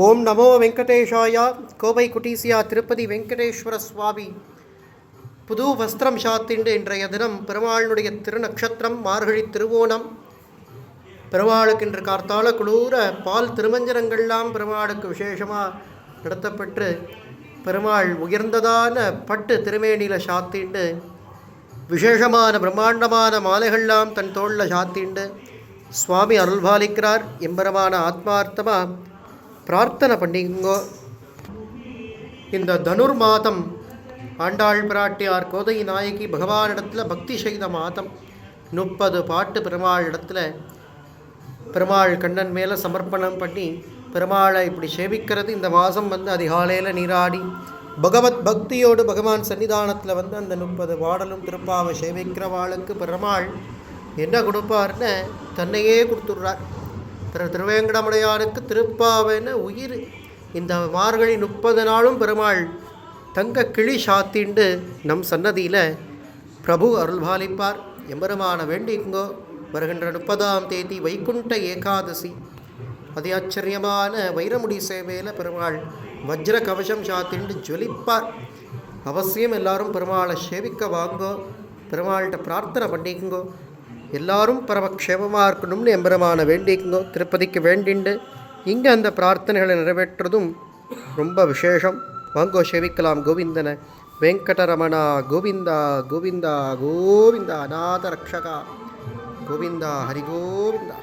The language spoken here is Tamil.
ஓம் நமோ வெங்கடேஷாயா. கோவை குட்டீசியா திருப்பதி வெங்கடேஸ்வர சுவாமி புது வஸ்திரம் சாத்திண்டு இன்றைய தினம் பெருமாளுடைய திருநக்ஷத்திரம் மார்கழி திருவோணம். பெருமாளுக்கு இன்று கார்த்தால குளூர பால் திருமஞ்சனங்கள்லாம் பெருமாளுக்கு விசேஷமாக நடத்தப்பட்டு பெருமாள் உயர்ந்ததான பட்டு திருமேனியில் சாத்திண்டு விசேஷமான பிரம்மாண்டமான மாலைகள்லாம் தன் தோளில் சாத்திண்டு சுவாமி அருள்பாலிக்கிறார். எம்பெருமான ஆத்மார்த்தமாக பிரார்த்தனை பண்ணிங்கோ. இந்த தனுர் மாதம் ஆண்டாள் பிராட்டியார் கோதை நாயகி பகவானிடத்தில் பக்தி செய்த மாதம். 30 பாட்டு பெருமாள் இடத்துல பெருமாள் கண்ணன் மேலே சமர்ப்பணம் பண்ணி பெருமாளை இப்படி சேவிக்கிறது. இந்த மாதம் அதிகாலையில் நீராடி பகவத் பக்தியோடு பகவான் சன்னிதானத்தில் அந்த 30 பாடலும் திருப்பாவை சேவிக்கிறவாளுக்கு பெருமாள் என்ன கொடுப்பார்னு தன்னையே கொடுத்துட்றார். திருவேங்கடமுடையானுக்கு திருப்பாவைன்னு உயிர். இந்த மார்கழி 30 நாளும் பெருமாள் தங்க கிளி சாத்திண்டு நம் சன்னதியில் பிரபு அருள்பாலிப்பார். எம்பெருமான வேண்டிங்கோ. வருகின்ற 30ஆம் தேதி வைகுண்ட ஏகாதசி அதி ஆச்சரியமான வைரமுடி சேவையில் பெருமாள் வஜ்ர கவசம் சாத்திண்டு ஜொலிப்பார். அவசியம் எல்லாரும் பெருமாளை சேவிக்க வாங்கோ. பெருமாள்கிட்ட பிரார்த்தனை பண்ணிக்குங்கோ. எல்லாரும் பரமக்ஷேமமாக இருக்கணும்னு எம்பெருமான வேண்டிக்குங்கோ. திருப்பதிக்கு வேண்டிண்டு இங்கே அந்த பிரார்த்தனைகளை நிறைவேற்றுறதும் ரொம்ப விசேஷம். வாங்கோ சேவிக்கலாம் கோவிந்தனை. வெங்கடரமணா கோவிந்தா கோவிந்தா கோவிந்தா அநாத ரக்ஷகா கோவிந்தா ஹரி கோவிந்தா.